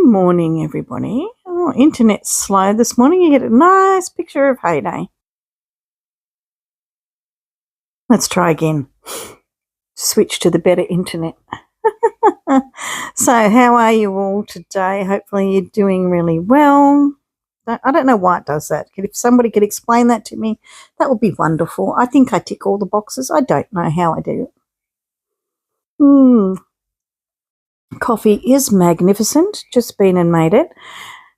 morning, everybody. Oh, internet's slow this morning. You get a nice picture of Heyday. Let's try again. Switch to the better internet. So how are you all today? Hopefully you're doing really well. I don't know why it does that. If somebody could explain that to me, that would be wonderful. I think I tick all the boxes. I don't know how I do it. Coffee is magnificent. Just been and made it.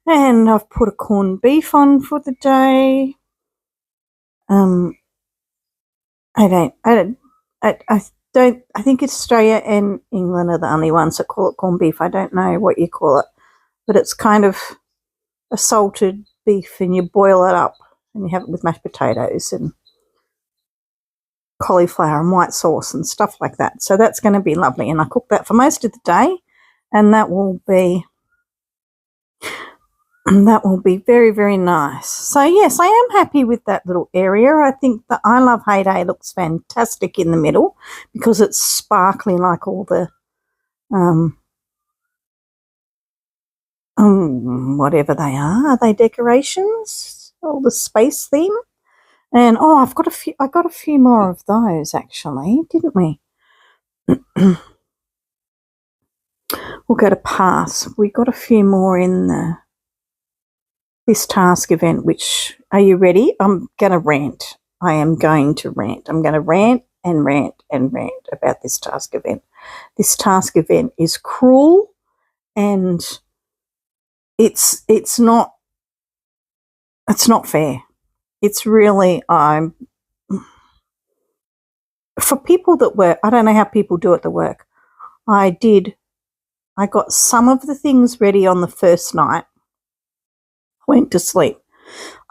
And I've put a corned beef on for the day. I think Australia and England are the only ones that call it corned beef. I don't know what you call it, but it's kind of a salted beef, and you boil it up and you have it with mashed potatoes and cauliflower and white sauce and stuff like that. So that's going to be lovely, and I cook that for most of the day, and that will be very, very nice. So yes, I am happy with that little area. I think the I Love Heyday looks fantastic in the middle because it's sparkly like all the whatever they are. Are they decorations? All the space theme. And I got a few more of those actually, didn't we? We'll go to pass. We got a few more in this task event, which, are you ready? I'm going to rant. I am going to rant. I'm going to rant and rant and rant about this task event. This task event is cruel, and it's not fair. It's really, for people that work, I don't know how people do it that work. I got some of the things ready on the first night, went to sleep.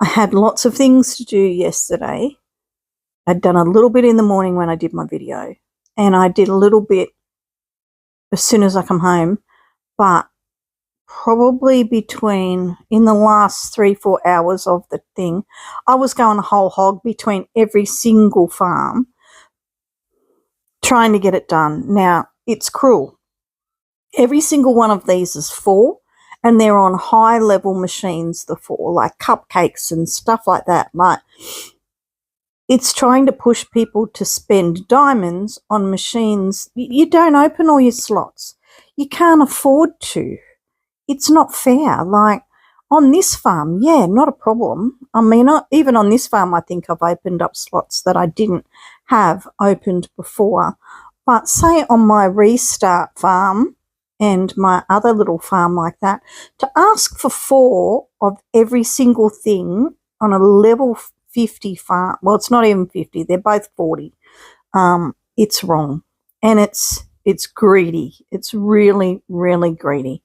I had lots of things to do yesterday. I'd done a little bit in the morning when I did my video, and I did a little bit as soon as I come home, but probably in the last 3-4 hours of the thing, I was going whole hog between every single farm trying to get it done. Now, it's cruel. Every single one of these is 4, and they're on high-level machines, the 4, like cupcakes and stuff like that. Like, it's trying to push people to spend diamonds on machines. You don't open all your slots. You can't afford to. It's not fair. Like, on this farm, yeah, not a problem. I mean, even on this farm, I think I've opened up slots that I didn't have opened before. But say on my restart farm and my other little farm like that, to ask for 4 of every single thing on a level 50 farm, well, it's not even 50, they're both 40, it's wrong. And it's greedy. It's really, really greedy.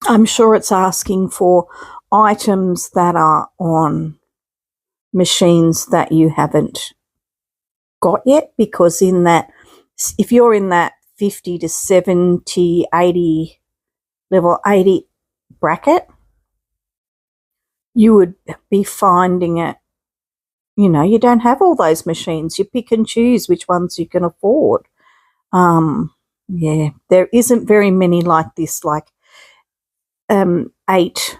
I'm sure it's asking for items that are on machines that you haven't got yet, because in that, if you're in that 50 to 70, 80, level 80 bracket, you would be finding it, you don't have all those machines. You pick and choose which ones you can afford. Yeah, there isn't very many like this, like 8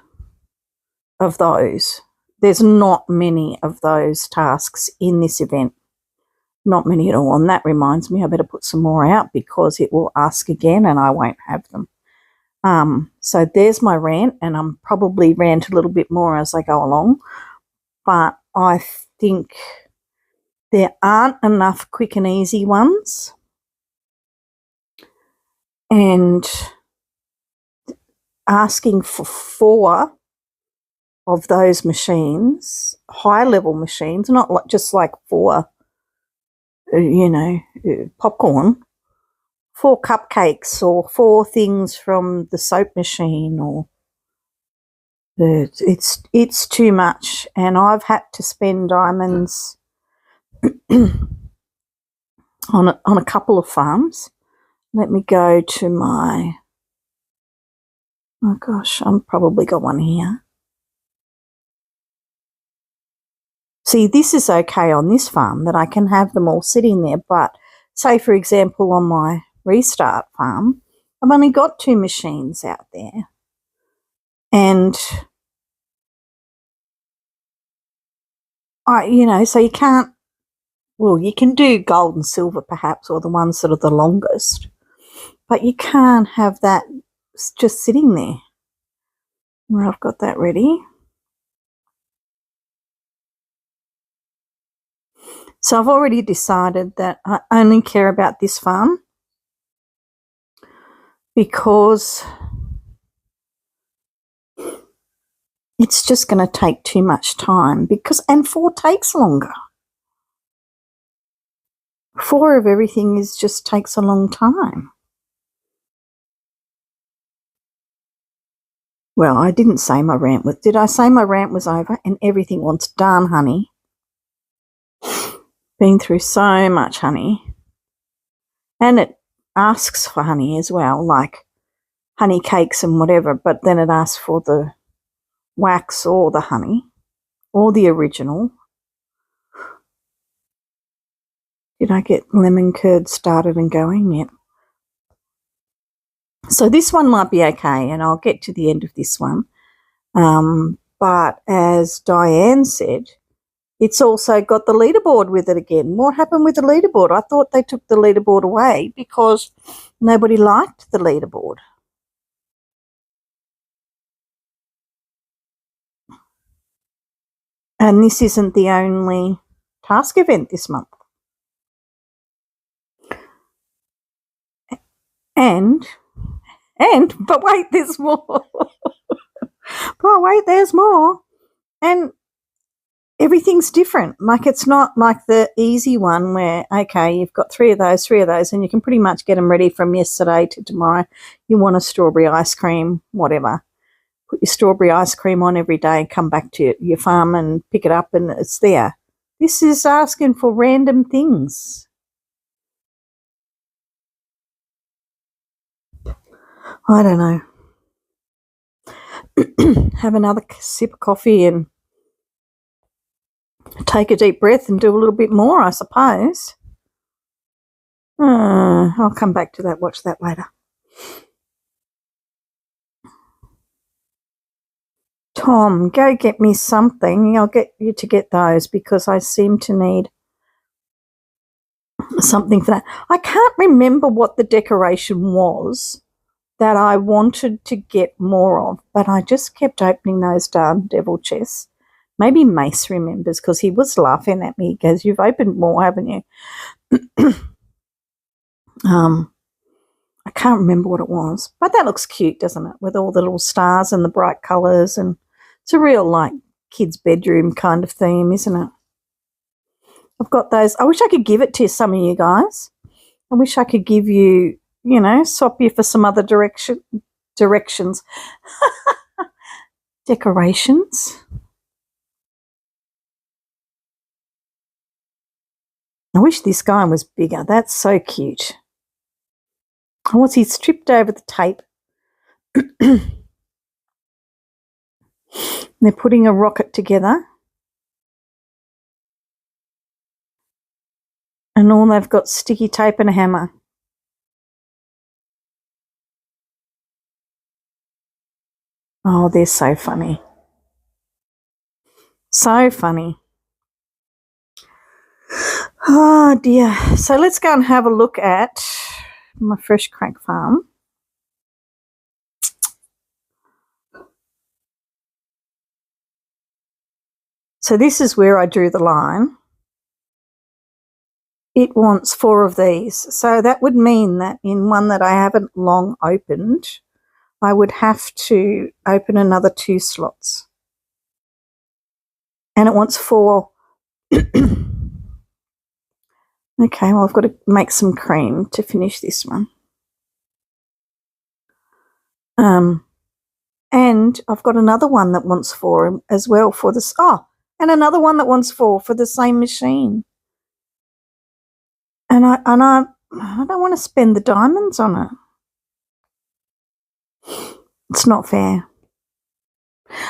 of those. There's not many of those tasks in this event. Not many at all. And that reminds me, I better put some more out because it will ask again and I won't have them. So there's my rant, and I'm probably rant a little bit more as I go along. But I think there aren't enough quick and easy ones. And asking for 4 of those machines, high-level machines, not just like 4, popcorn, 4 cupcakes or 4 things from the soap machine, or it's too much. And I've had to spend diamonds on a couple of farms. Let me go to my, oh gosh, I've probably got one here. See, this is okay on this farm that I can have them all sitting there, but say, for example, on my restart farm, I've only got 2 machines out there. And so you can't, well, you can do gold and silver perhaps, or the ones that are the longest, but you can't have that just sitting there. Well, I've got that ready. So I've already decided that I only care about this farm because it's just going to take too much time, and 4 takes longer. 4 of everything just takes a long time. Well, I didn't say my rant was, did I say my rant was over? And everything wants darn honey. Been through so much honey. And it asks for honey as well, like honey cakes and whatever, but then it asks for the wax or the honey or the original. Did I get lemon curd started and going yet? So this one might be okay, and I'll get to the end of this one. But as Diane said, it's also got the leaderboard with it again. What happened with the leaderboard? I thought they took the leaderboard away because nobody liked the leaderboard. And this isn't the only task event this month. But wait, there's more. But wait, there's more. And everything's different. Like, it's not like the easy one where, okay, you've got 3 of those, and you can pretty much get them ready from yesterday to tomorrow. You want a strawberry ice cream, whatever. Put your strawberry ice cream on every day, come back to your farm and pick it up and it's there. This is asking for random things. I don't know. Have another sip of coffee and take a deep breath and do a little bit more, I suppose. I'll come back to that, watch that later. Tom, go get me something. I'll get you to get those because I seem to need something for that. I can't remember what the decoration was that I wanted to get more of, but I just kept opening those darn devil chests. Maybe Mace remembers because he was laughing at me. He goes, "You've opened more, haven't you?" I can't remember what it was, but that looks cute, doesn't it? With all the little stars and the bright colours, and it's a real, like, kid's bedroom kind of theme, isn't it? I've got those. I wish I could give it to some of you guys. I wish I could give you, swap you for some other directions. Decorations. I wish this guy was bigger. That's so cute. Once he's tripped over the tape, they're putting a rocket together. And all they've got sticky tape and a hammer. Oh, they're so funny. So funny. Oh, dear. So let's go and have a look at my fresh crack farm. So this is where I drew the line. It wants 4 of these. So that would mean that in one that I haven't long opened, I would have to open another 2 slots. And it wants 4. Okay, well, I've got to make some cream to finish this one. And I've got another one that wants 4 as well for this. Oh, and another one that wants 4 for the same machine. And I don't want to spend the diamonds on it. It's not fair.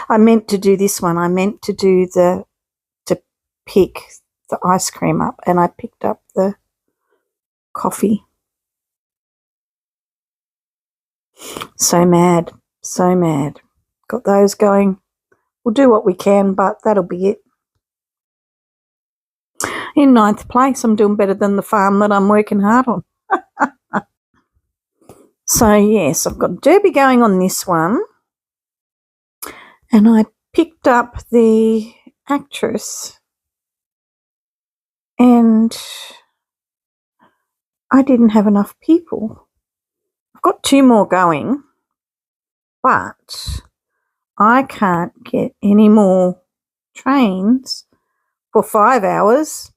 I meant to do this one. I meant to do to pick the ice cream up, and I picked up the coffee. So mad, so mad. Got those going. We'll do what we can, but that'll be it. In ninth place, I'm doing better than the farm that I'm working hard on. So, yes, I've got Derby going on this one. And I picked up the actress and I didn't have enough people. I've got 2 more going, but I can't get any more trains for 5 hours.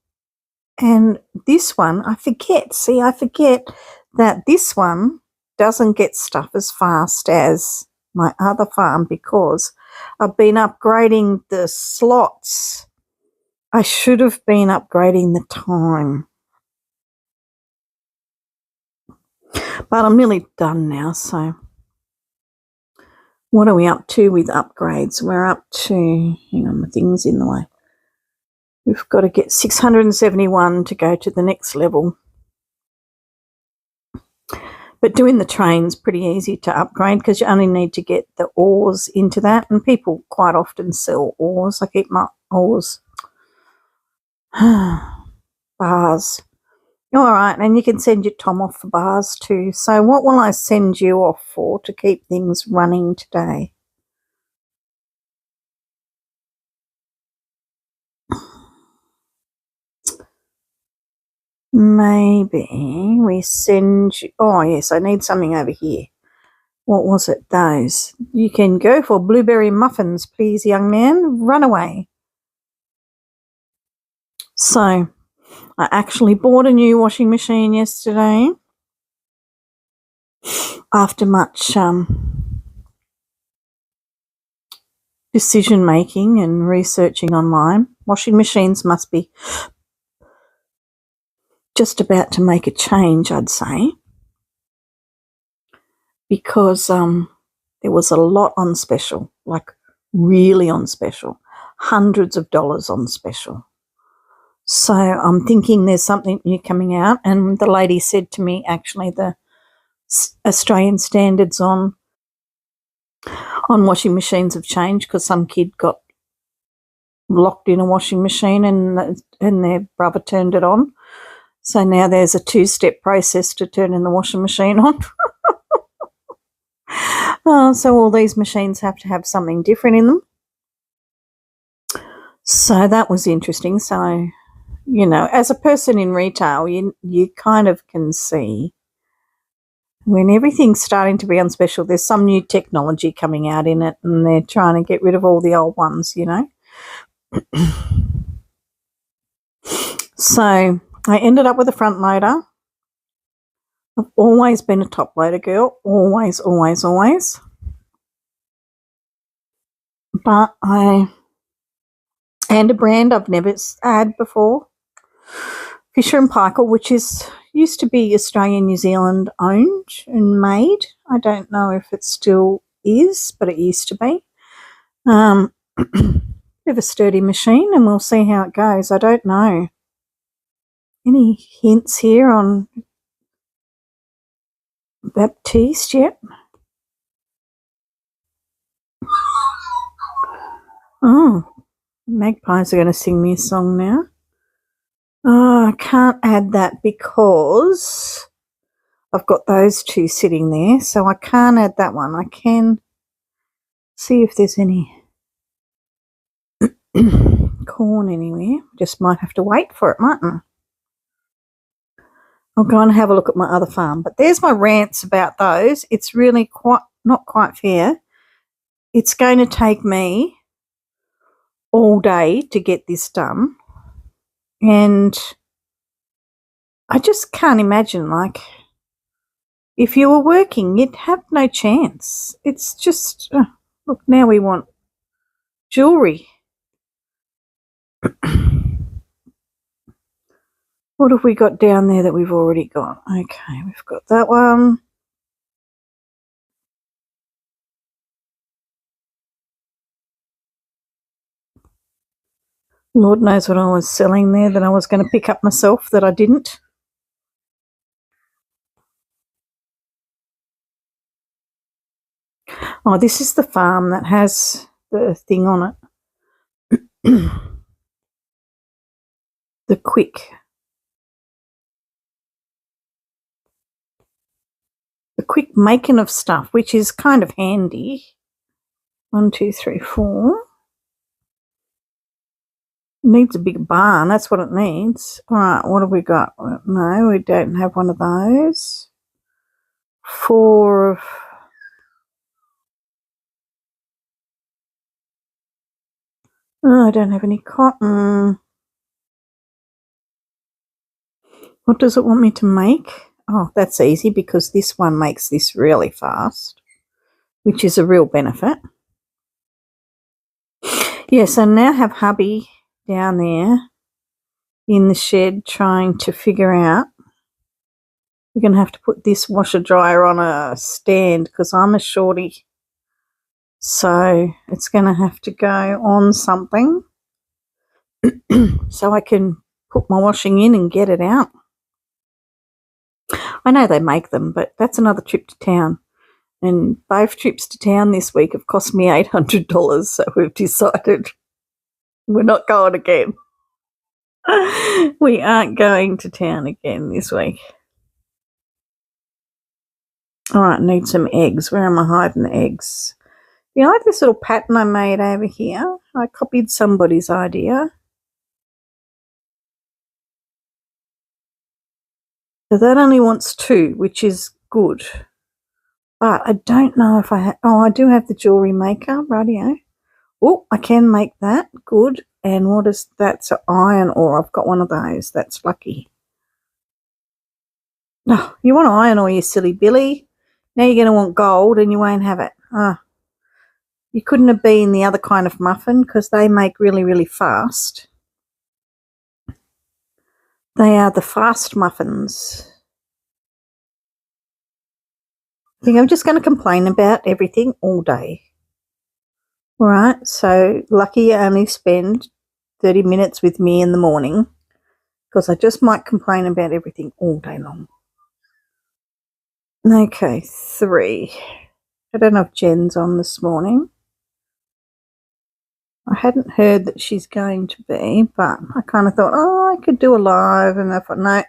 And this one, I forget that this one doesn't get stuff as fast as my other farm because I've been upgrading the slots. I should have been upgrading the time. But I'm nearly done now, so what are we up to with upgrades? We're up to, hang on, my thing's in the way. We've got to get 671 to go to the next level. But doing the train's pretty easy to upgrade because you only need to get the ores into that, and people quite often sell ores. I keep my ores. Bars. All right, and you can send your Tom off for bars too. So what will I send you off for to keep things running today? Maybe we send you, oh yes, I need something over here. What was it? Those. You can go for blueberry muffins, please, young man. Run away. So, I actually bought a new washing machine yesterday after much decision making and researching online. Washing machines must be just about to make a change, I'd say, because there was a lot on special, like really on special, hundreds of dollars on special. So I'm thinking there's something new coming out, and the lady said to me, actually, the Australian standards on washing machines have changed because some kid got locked in a washing machine and their brother turned it on. So now there's a 2-step process to turning the washing machine on. So all these machines have to have something different in them. So that was interesting. So, you know, as a person in retail, you kind of can see when everything's starting to be on special, there's some new technology coming out in it and they're trying to get rid of all the old ones, you know. So I ended up with a front loader. I've always been a top loader girl, always, always, always. But and a brand I've never had before, Fisher and Paykel, which used to be Australian New Zealand owned and made. I don't know if it still is, but it used to be. Bit of a sturdy machine, and we'll see how it goes. I don't know. Any hints here on Baptiste yet? Oh, magpies are going to sing me a song now. Oh, I can't add that because I've got those 2 sitting there, so I can't add that one. I can see if there's any corn anywhere. Just might have to wait for it, mightn't I? I'll go and have a look at my other farm. But there's my rants about those. It's really not quite fair. It's going to take me all day to get this done. And I just can't imagine, like, if you were working, you'd have no chance. It's just, look, now we want jewellery. What have we got down there that we've already got? Okay, we've got that one. Lord knows what I was selling there that I was going to pick up myself that I didn't. Oh, this is the farm that has the thing on it. The quick making of stuff, which is kind of handy. 1, 2, 3, 4. Needs a big barn. That's what it needs. All right, what have we got? No, we don't have one of those. 4 of... Oh, I don't have any cotton. What does it want me to make? Oh, that's easy because this one makes this really fast, which is a real benefit. Yes, I now have hubby down there in the shed trying to figure out. We're going to have to put this washer dryer on a stand because I'm a shorty. So it's going to have to go on something so I can put my washing in and get it out. I know they make them, but that's another trip to town. And both trips to town this week have cost me $800, so we've decided we're not going again. We aren't going to town again this week. All right, need some eggs. Where am I hiding the eggs? You like this little pattern I made over here? I copied somebody's idea. So that only wants 2, which is good. But I don't know if I have... Oh, I do have the jewellery maker, rightio. Oh, I can make that. Good. And what is that? So iron ore. I've got one of those. That's lucky. No, you want iron ore, you silly Billy. Now you're going to want gold and you won't have it. Ah. You couldn't have been the other kind of muffin because they make really, really fast. They are the fast muffins. I think I'm just going to complain about everything all day. All right, so lucky you only spend 30 minutes with me in the morning because I just might complain about everything all day long. Okay, 3. I don't know if Jen's on this morning. I hadn't heard that she's going to be, but I kind of thought, oh, I could do a live, and I thought, no,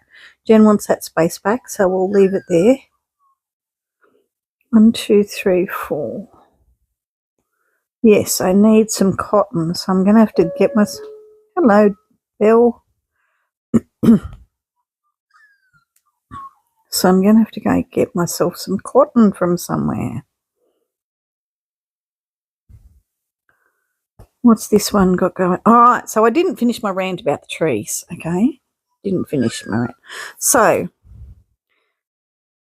Jen wants that space back, so we'll leave it there. 1, 2, 3, 4. Yes, I need some cotton, so I'm going to have to get my... Hello, Bill. So I'm going to have to go get myself some cotton from somewhere. What's this one got going? All right, so I didn't finish my rant about the trees, okay? Didn't finish my rant. So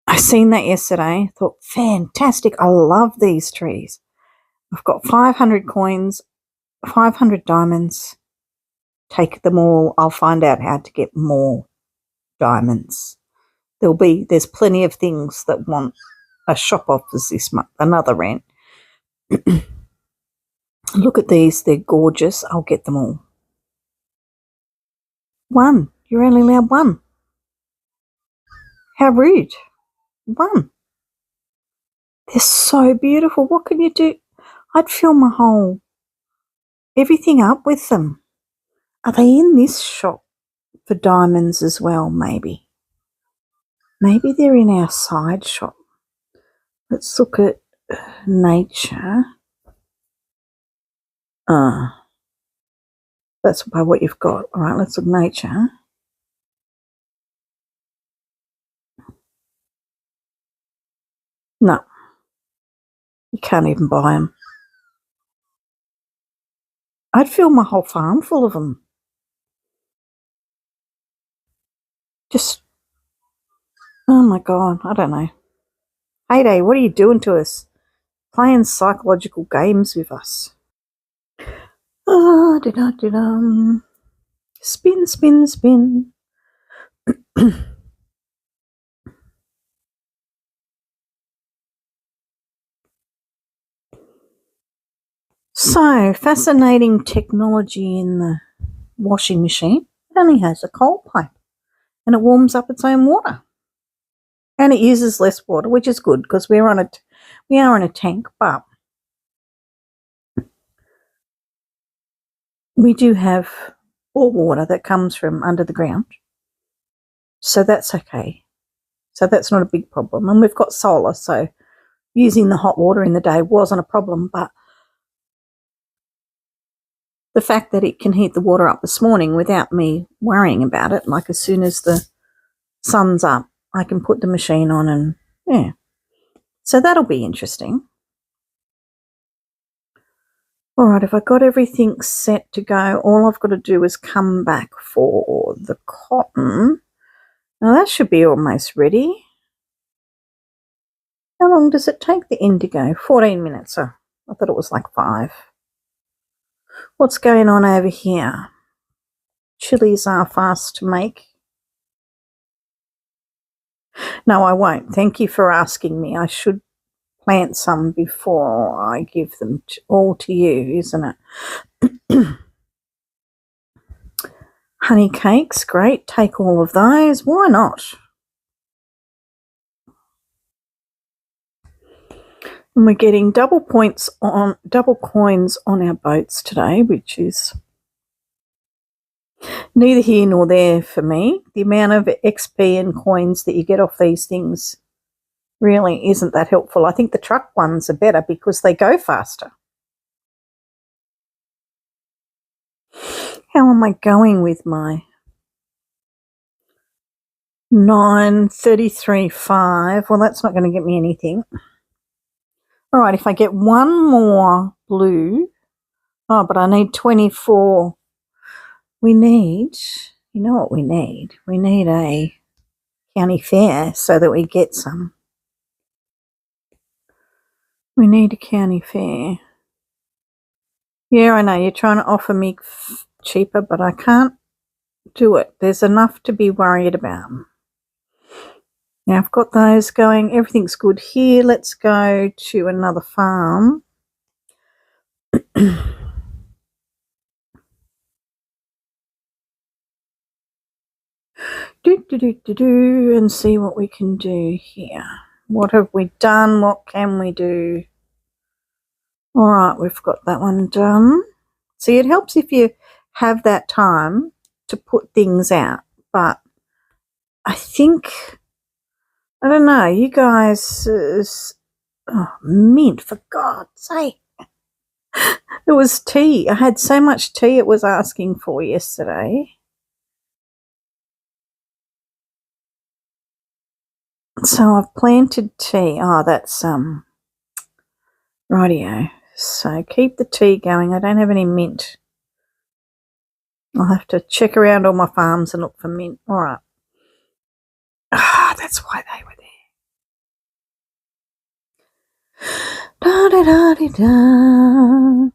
I seen that yesterday, thought, fantastic, I love these trees. I've got 500 coins, 500 diamonds. Take them all. I'll find out how to get more diamonds. There's plenty of things that want a shop offers this month. Another rant. Look at these. They're gorgeous. I'll get them all. 1. You're only allowed 1. How rude. 1. They're so beautiful. What can you do? I'd fill my whole everything up with them. Are they in this shop for diamonds as well, maybe? Maybe they're in our side shop. Let's look at nature. That's by what you've got. All right, let's look at nature. No. You can't even buy them. I'd fill my whole farm full of them. Just, oh my God, I don't know. Heyday, what are you doing to us? Playing psychological games with us. Spin, spin, spin. So, fascinating technology in the washing machine. It only has a cold pipe and it warms up its own water. And it uses less water, which is good because we are on a tank, but we do have bore water that comes from under the ground, so that's okay. So that's not a big problem. And we've got solar, so using the hot water in the day wasn't a problem. But the fact that it can heat the water up this morning without me worrying about it, like as soon as the sun's up, I can put the machine on and, yeah. So that'll be interesting. All right, if I got everything set to go, all I've got to do is come back for the cotton. Now that should be almost ready. How long does it take the indigo? 14 minutes. Oh, I thought it was like 5. What's going on over here? Chilies are fast to make. No, I won't. Thank you for asking me. I should plant some before I give them all to you, isn't it? Honey cakes, great. Take all of those. Why not? And we're getting double coins on our boats today, which is neither here nor there for me. The amount of XP and coins that you get off these things really isn't that helpful. I think the truck ones are better because they go faster. How am I going with my 9:33.5? Well, that's not going to get me anything. All right, if I get one more blue, oh, but I need 24. We need, you know what we need? We need a county fair so that we get some. We need a county fair. Yeah, I know, you're trying to offer me cheaper, but I can't do it. There's enough to be worried about. Now I've got those going. Everything's good here. Let's go to another farm. And see what we can do here. What have we done? What can we do? All right, we've got that one done. See, it helps if you have that time to put things out. But I think, I don't know, you guys, mint, for God's sake. It was tea. I had so much tea it was asking for yesterday. So I've planted tea. Oh, that's rightio. So keep the tea going. I don't have any mint. I'll have to check around all my farms and look for mint. All right. Ah, that's why they were there. Da-da-da-da-da.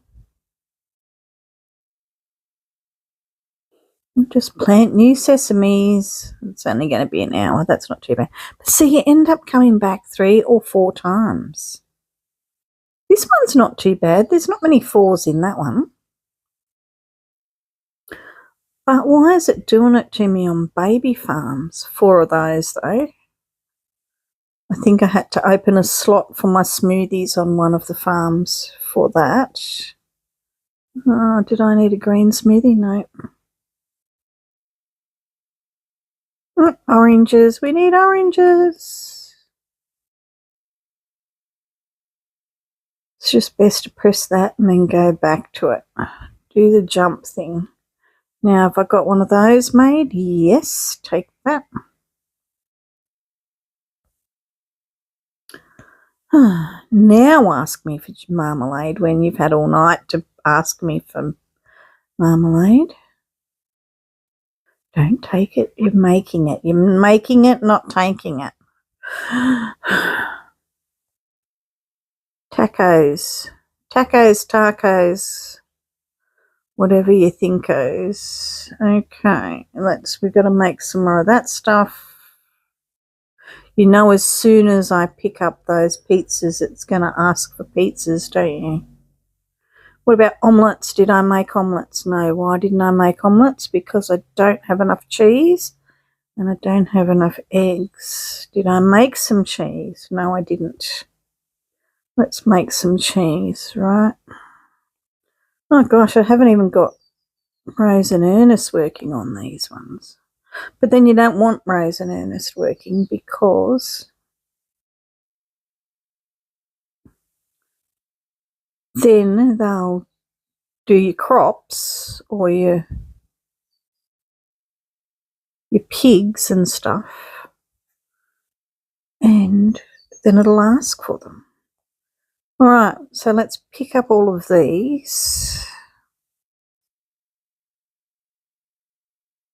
Just plant new sesames. It's only going to be an hour. That's not too bad. But see, you end up coming back 3 or 4 times. This one's not too bad. There's not many 4s in that one. But why is it doing it to me on baby farms? 4 of those, though. I think I had to open a slot for my smoothies on one of the farms for that. Oh, did I need a green smoothie? No. Oranges. We need oranges. It's just best to press that and then go back to it. Do the jump thing. Now, have I got one of those made? Yes, take that. Now ask me for marmalade when you've had all night to ask me for marmalade. Don't take it. You're making it. You're making it, not taking it. Tacos. Tacos. Whatever you thinkos. Okay, we've got to make some more of that stuff. You know, as soon as I pick up those pizzas, it's going to ask for pizzas, don't you? What about omelettes? Did I make omelettes? No. Why didn't I make omelettes? Because I don't have enough cheese and I don't have enough eggs. Did I make some cheese? No, I didn't. Let's make some cheese, right? Oh gosh, I haven't even got Rose and Ernest working on these ones. But then you don't want Rose and Ernest working because then they'll do your crops or your pigs and stuff, and then it'll ask for them. All right, so let's pick up all of these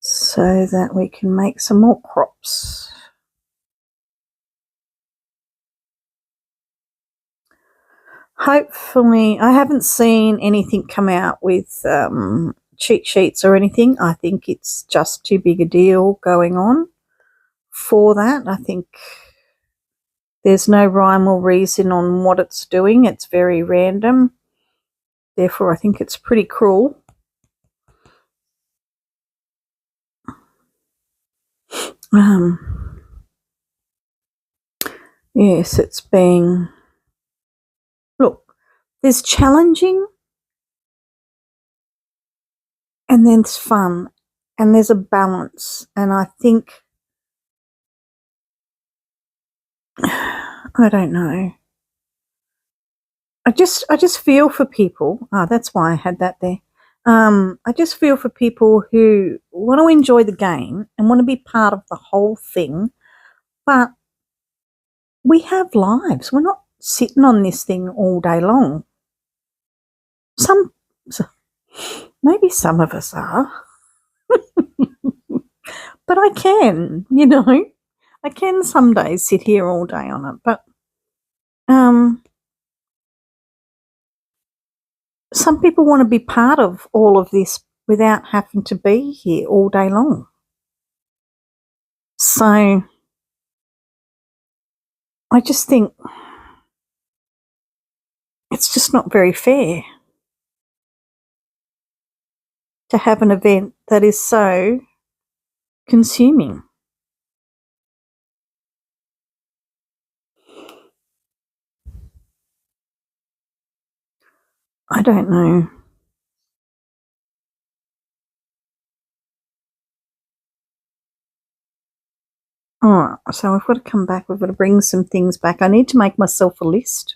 so that we can make some more crops. Hopefully, I haven't seen anything come out with cheat sheets or anything. I think it's just too big a deal going on for that. I think there's no rhyme or reason on what it's doing. It's very random. Therefore, I think it's pretty cruel. Yes, it's being... Look, there's challenging and then there's fun and there's a balance. And I think... I don't know. I just feel for people. Oh, that's why I had that there. I just feel for people who want to enjoy the game and want to be part of the whole thing, but we have lives. We're not sitting on this thing all day long. Maybe some of us are, but I can, I can some days sit here all day on it, but some people want to be part of all of this without having to be here all day long. So I just think it's just not very fair to have an event that is so consuming. I don't know. All right, so I've got to come back. We've got to bring some things back. I need to make myself a list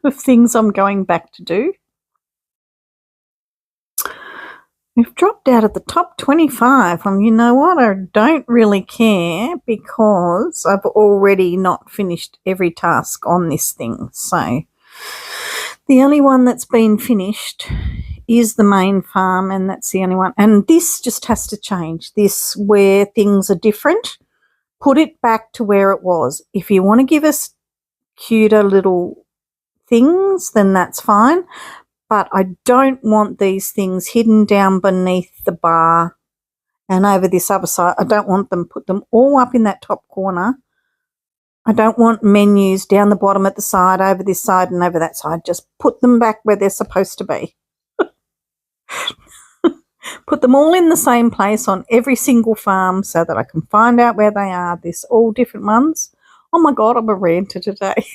of things I'm going back to do. We've dropped out of the top 25. You know what? I don't really care because I've already not finished every task on this thing. So the only one that's been finished is the main farm, and that's the only one. And this just has to change. This, where things are different, put it back to where it was. If you want to give us cuter little things, then that's fine. But I don't want these things hidden down beneath the bar and over this other side. I don't want them, put them all up in that top corner. I don't want menus down the bottom at the side, over this side and over that side. Just put them back where they're supposed to be. Put them all in the same place on every single farm so that I can find out where they are. There's all different ones. Oh my God, I'm a ranter today.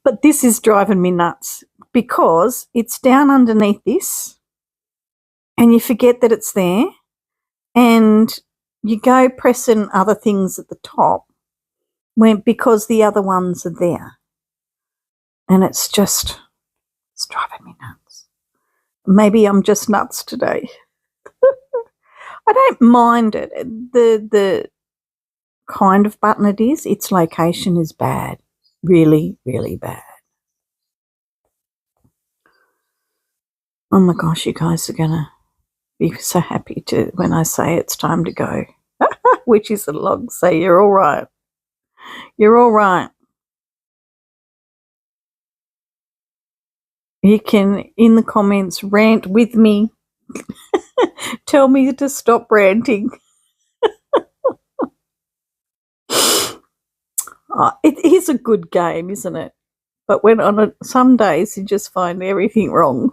But this is driving me nuts because it's down underneath this and you forget that it's there and you go pressing other things at the top because the other ones are there. And it's driving me nuts. Maybe I'm just nuts today. I don't mind it. The kind of button it is, its location is bad. Really, really bad. Oh my gosh, you guys are going to be so happy when I say it's time to go. Which is a log, say you're all right. You're all right. You can, in the comments, rant with me. Tell me to stop ranting. It is a good game, isn't it? But when some days you just find everything wrong.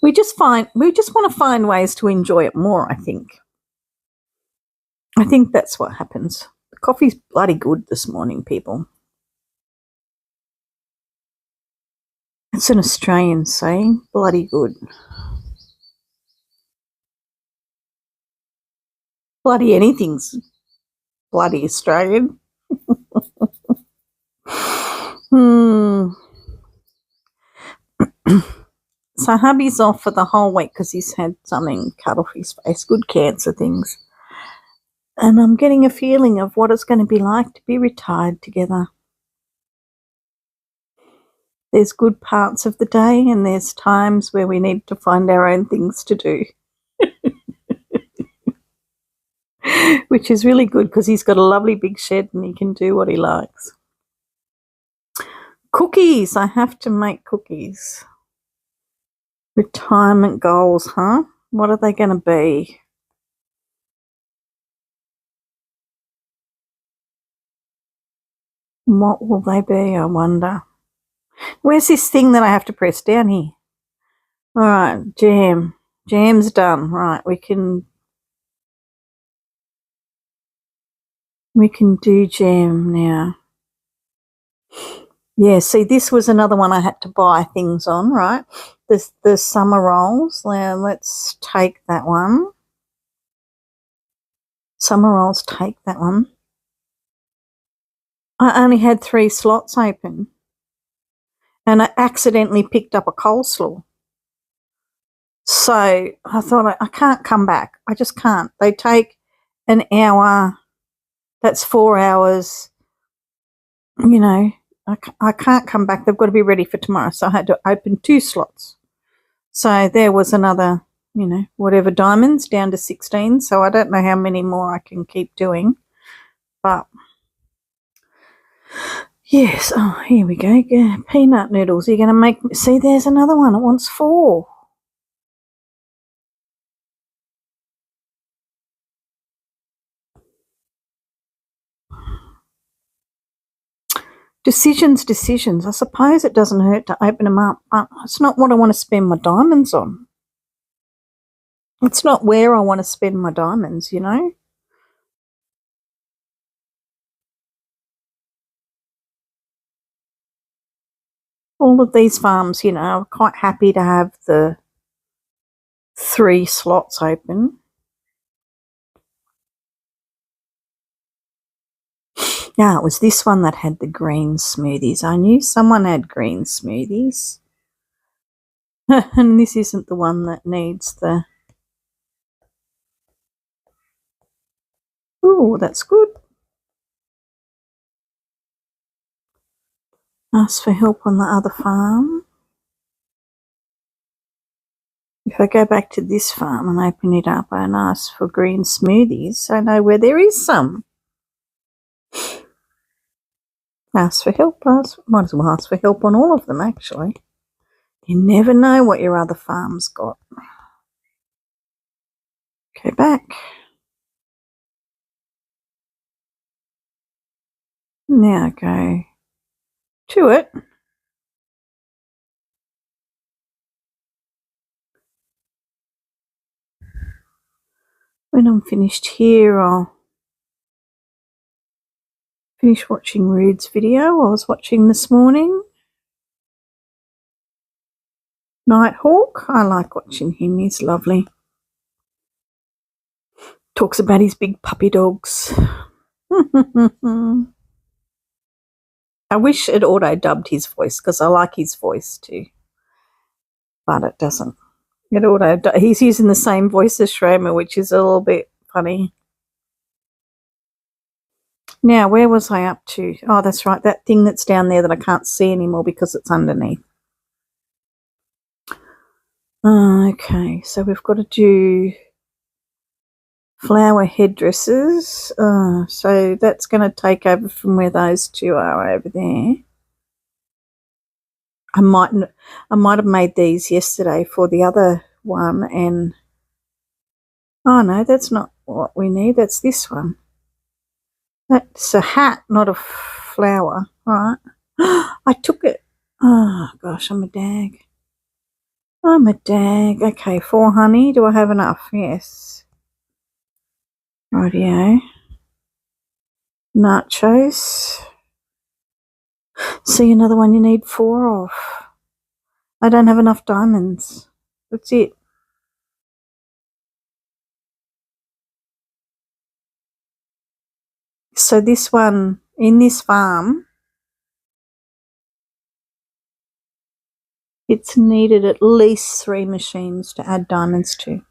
We just want to find ways to enjoy it more, I think. I think that's what happens. The coffee's bloody good this morning, people. It's an Australian saying. Bloody good. Bloody anything's bloody Australian. So hubby's off for the whole week because he's had something cut off his face, good cancer things. And I'm getting a feeling of what it's going to be like to be retired together. There's good parts of the day and there's times where we need to find our own things to do. Which is really good because he's got a lovely big shed and he can do what he likes. Cookies. I have to make cookies. Retirement goals, huh? What are they going to be? What will they be, I wonder? Where's this thing that I have to press down here? All right, jam. Jam's done. Right, we can do jam now. Yeah, see, this was another one I had to buy things on, right? The summer rolls. Now, let's take that one. Summer rolls, take that one. I only had 3 slots open. And I accidentally picked up a coleslaw. So I thought, I can't come back. I just can't. They take an hour. That's 4 hours. You know, I can't come back. They've got to be ready for tomorrow. So I had to open 2 slots. So there was another, whatever diamonds down to 16. So I don't know how many more I can keep doing. But yes, oh, here we go. Yeah, peanut noodles. You're going to make, see, there's another one. It wants 4. Decisions. I suppose it doesn't hurt to open them up, but it's not what I want to spend my diamonds on. It's not where I want to spend my diamonds, All of these farms, are quite happy to have the 3 slots open. Yeah, it was this one that had the green smoothies. I knew someone had green smoothies. And this isn't the one that needs the... Oh, that's good. Ask for help on the other farm. If I go back to this farm and open it up and ask for green smoothies, I know where there is some. Ask for help. Might as well ask for help on all of them, actually. You never know what your other farm's got. Go back. Now go to it. When I'm finished here, I'll finish watching Rude's video I was watching this morning. Nighthawk, I like watching him, he's lovely. Talks about his big puppy dogs. I wish it auto-dubbed his voice because I like his voice too. But it doesn't. He's using the same voice as Shromer, which is a little bit funny. Now, where was I up to? Oh, that's right, that thing that's down there that I can't see anymore because it's underneath. Okay, so we've got to do flower headdresses. So that's going to take over from where those 2 are over there. I might have made these yesterday for the other one, and oh no, that's not what we need. That's this one. That's a hat, not a flower. All right. I took it. Oh gosh, I'm a dag. Okay, 4 honey. Do I have enough? Yes. Rightio. Nachos. See, another one you need 4 of. I don't have enough diamonds. That's it. So this one, in this farm, it's needed at least 3 machines to add diamonds to.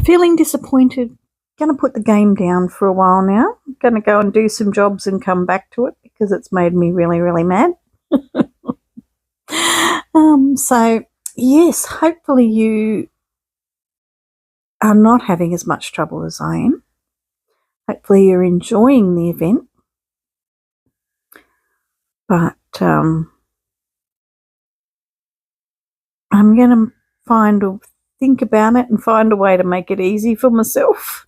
Feeling disappointed. Going to put the game down for a while now. I'm going to go and do some jobs and come back to it because it's made me really, really mad. So, yes, hopefully you are not having as much trouble as I am. Hopefully you're enjoying the event. But I'm going to think about it and find a way to make it easy for myself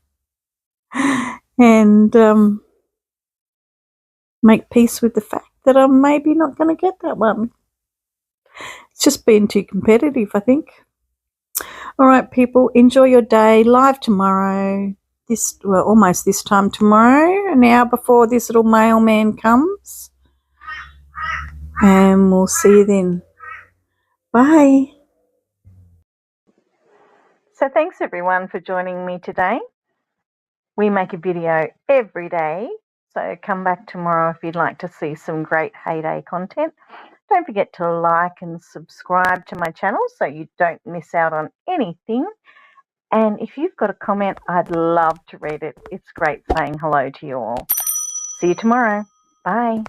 and make peace with the fact that I'm maybe not going to get that one. It's just been too competitive, I think. All right, people, enjoy your day. Live tomorrow. Almost this time tomorrow, an hour before this little mailman comes. And we'll see you then. Bye. So thanks everyone for joining me today. We make a video every day, so come back tomorrow if you'd like to see some great heyday content. Don't forget to like and subscribe to my channel so you don't miss out on anything. And if you've got a comment, I'd love to read it. It's great saying hello to you all. See you tomorrow. Bye.